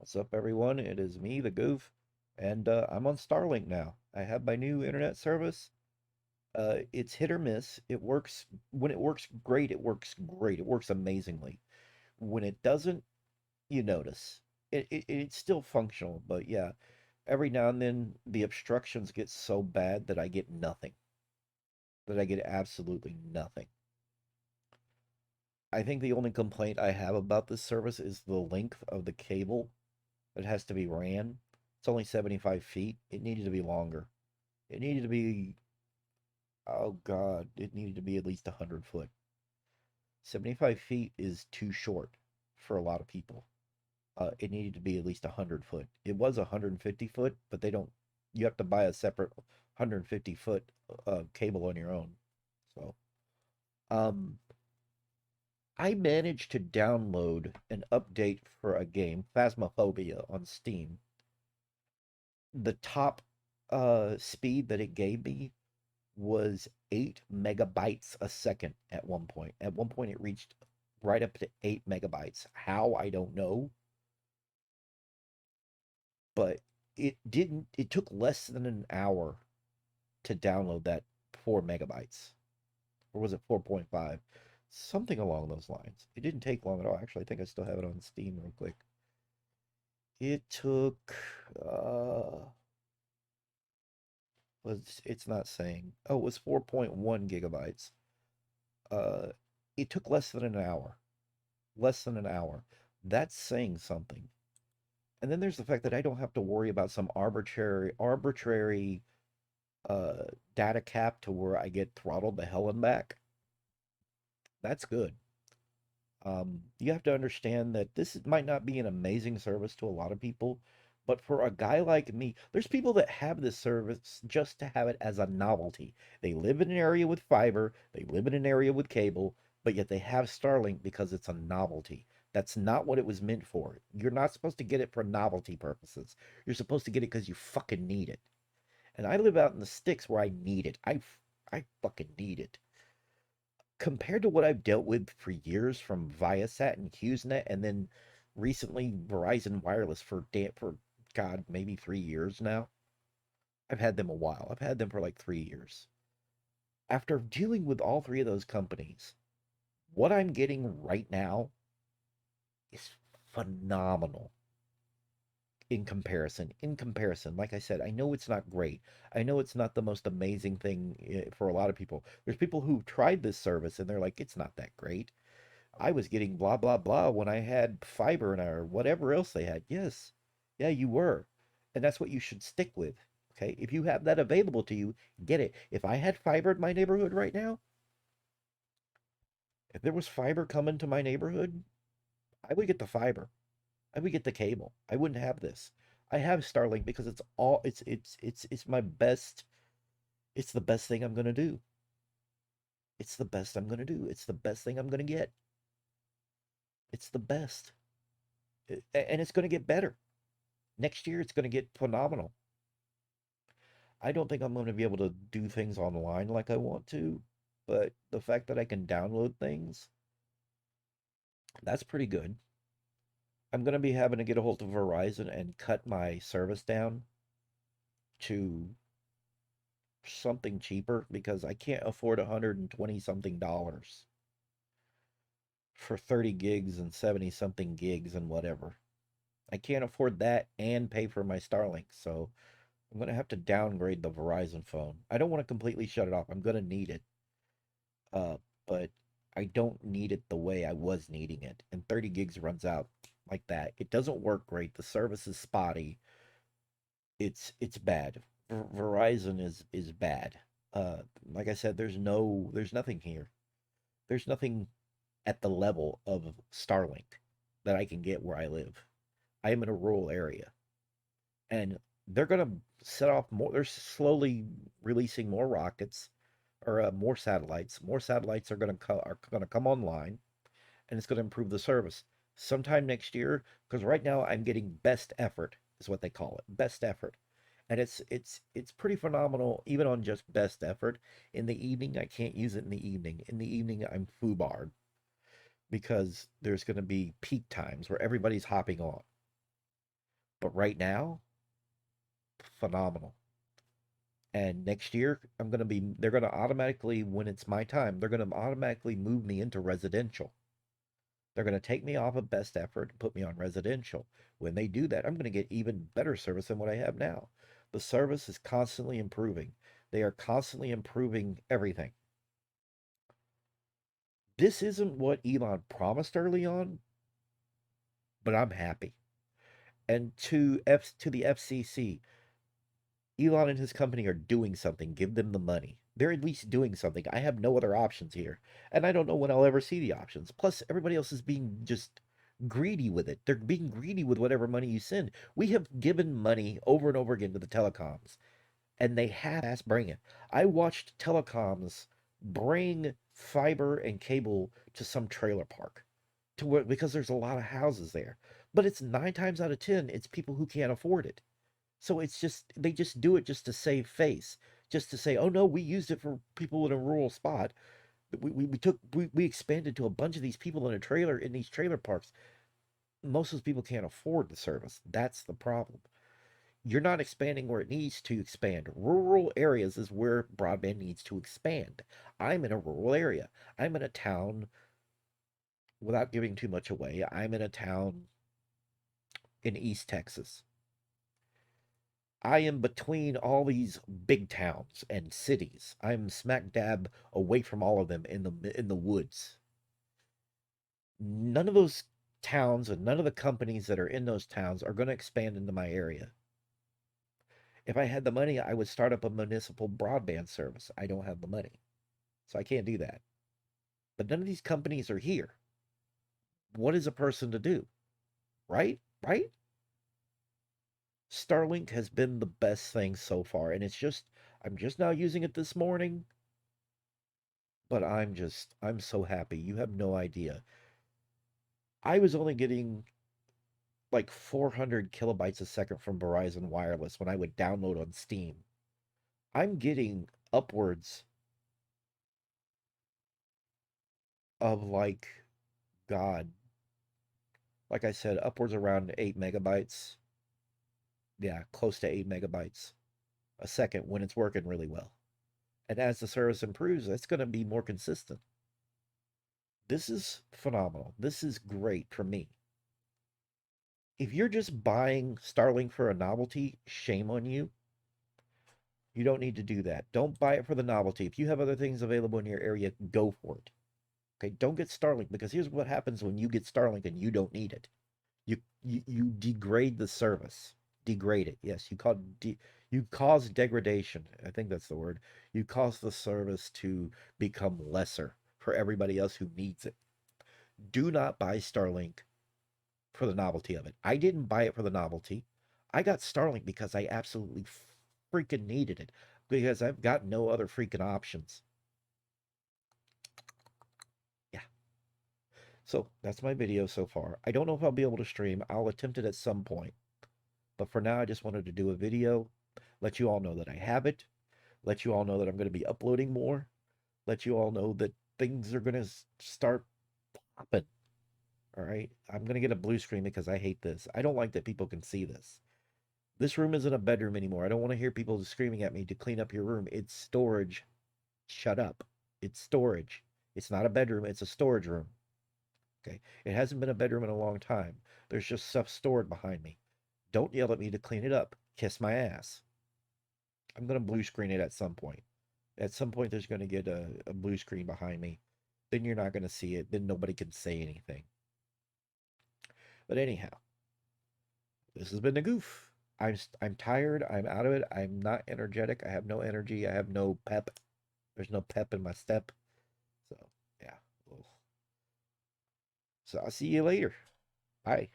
What's up, everyone? It is me, the Goof, and I'm on Starlink now. I have my new internet service. It's hit or miss. It works when it works great, it works great. It works amazingly. When it doesn't, you notice. It's still functional, but yeah, every now and then the obstructions get so bad that I get nothing. That I get absolutely nothing. I think the only complaint I have about this service is the length of the cable that has to be ran. It's only 75 feet. It needed to be longer. It needed to be, oh God, it needed to be at least 100 foot. 75 feet is too short for a lot of people. It needed to be at least 100 foot. It was 150 foot, but they don't, you have to buy a separate 150 foot cable on your own. So, um, I managed to download an update for a game, Phasmophobia, on Steam. The top speed that it gave me was 8 megabytes a second at one point. At one point, it reached right up to 8 megabytes. How, I don't know, but it took less than an hour to download that 4 megabytes. Or was it 4.5? Something along those lines. It didn't take long at all. Actually, I think I still have it on Steam real quick. It took, it's not saying. Oh, it was 4.1 gigabytes. Uh, it took less than an hour. Less than an hour. That's saying something. And then there's the fact that I don't have to worry about some arbitrary uh data cap to where I get throttled the hell and back. That's good. You have to understand that might not be an amazing service to a lot of people, but for a guy like me, there's people that have this service just to have it as a novelty. They live in an area with fiber, they live in an area with cable, but yet they have Starlink because it's a novelty. That's not what it was meant for. You're not supposed to get it for novelty purposes. You're supposed to get it because you fucking need it. And I live out in the sticks where I need it. I fucking need it compared to what I've dealt with for years from Viasat and HughesNet, and then recently Verizon Wireless for God, maybe 3 years now. I've had them a while. I've had them for like 3 years. After dealing with all three of those companies, what I'm getting right now is phenomenal in comparison. In comparison, like I said, I know it's not great. I know it's not the most amazing thing for a lot of people. There's people who've tried this service and they're like, it's not that great. I was getting blah blah blah when I had fiber and or whatever else they had. Yes. Yeah, you were. And that's what you should stick with. Okay? If you have that available to you, get it. If I had fiber in my neighborhood right now, if there was fiber coming to my neighborhood, I would get the fiber. I would get the cable. I wouldn't have this. I have Starlink because it's my best, it's the best thing I'm going to do. It's the best I'm going to do. It's the best thing I'm going to get. It's the best. And it's going to get better. Next year, it's going to get phenomenal. I don't think I'm going to be able to do things online like I want to, but the fact that I can download things, that's pretty good. I'm going to be having to get a hold of Verizon and cut my service down to something cheaper because I can't afford 120 something dollars for 30 gigs and 70 something gigs and whatever. I can't afford that and pay for my Starlink, so I'm going to have to downgrade the Verizon phone. I don't want to completely shut it off. I'm going to need it. Uh, but I don't need it the way I was needing it. And 30 gigs runs out like that. It doesn't work great. The service is spotty. It's bad. Verizon is bad. Like I said, there's nothing here. There's nothing at the level of Starlink that I can get where I live. I am in a rural area, and they're gonna set off more. They're slowly releasing more rockets or more satellites. More satellites are gonna come online, and it's gonna improve the service sometime next year. Because right now I'm getting best effort is what they call it, best effort, and it's pretty phenomenal even on just best effort. In the evening, I can't use it in the evening. In the evening, I'm foobarred because there's gonna be peak times where everybody's hopping on. But right now, phenomenal. And next year, they're going to automatically, when it's my time, they're going to automatically move me into residential. They're going to take me off of best effort and put me on residential. When they do that, I'm going to get even better service than what I have now. The service is constantly improving. They are constantly improving everything. This isn't what Elon promised early on, but I'm happy. And to the FCC, Elon and his company are doing something. Give them the money. They're at least doing something. I have no other options here. And I don't know when I'll ever see the options. Plus, everybody else is being just greedy with it. They're being greedy with whatever money you send. We have given money over and over again to the telecoms, and they half-ass bring it. I watched telecoms bring fiber and cable to some trailer park to where, because there's a lot of houses there. But it's 9 times out of 10, it's people who can't afford it. So it's just they just do it just to save face, just to say, oh no, we used it for people in a rural spot. We expanded to a bunch of these people in a trailer in these trailer parks. Most of those people can't afford the service. That's the problem. You're not expanding where it needs to expand. Rural areas is where broadband needs to expand. I'm in a rural area. I'm in a town, without giving too much away, I'm in a town in East Texas. I am between all these big towns and cities. I'm smack dab away from all of them in the woods. None of those towns and none of the companies that are in those towns are going to expand into my area. If I had the money, I would start up a municipal broadband service. I don't have the money, so I can't do that. But none of these companies are here. What is a person to do? Right? Right? Starlink has been the best thing so far, and I'm just now using it this morning, but I'm so happy. You have no idea. I was only getting like 400 kilobytes a second from Verizon Wireless when I would download on Steam. I'm getting upwards of God, like I said, upwards around 8 megabytes. Yeah, close to 8 megabytes a second when it's working really well. And as the service improves, it's going to be more consistent. This is phenomenal. This is great for me. If you're just buying Starlink for a novelty, shame on you. You don't need to do that. Don't buy it for the novelty. If you have other things available in your area, go for it. Okay, don't get Starlink because here's what happens when you get Starlink and you don't need it. You degrade the service. Degrade it. Yes, you cause degradation. I think that's the word. You cause the service to become lesser for everybody else who needs it. Do not buy Starlink for the novelty of it. I didn't buy it for the novelty. I got Starlink because I absolutely freaking needed it because I've got no other freaking options. Yeah. So that's my video so far. I don't know if I'll be able to stream. I'll attempt it at some point. But for now, I just wanted to do a video, let you all know that I have it, let you all know that I'm going to be uploading more, let you all know that things are going to start popping. All right. I'm going to get a blue screen because I hate this. I don't like that people can see this. This room isn't a bedroom anymore. I don't want to hear people screaming at me to clean up your room. It's storage. Shut up. It's storage. It's not a bedroom, it's a storage room. Okay. It hasn't been a bedroom in a long time. There's just stuff stored behind me. Don't yell at me to clean it up. Kiss my ass. I'm going to blue screen it at some point. At some point, there's going to get a blue screen behind me. Then you're not going to see it. Then nobody can say anything. But anyhow, this has been the goof. I'm tired. I'm out of it. I'm not energetic. I have no energy. I have no pep. There's no pep in my step. So yeah. So I'll see you later. Bye.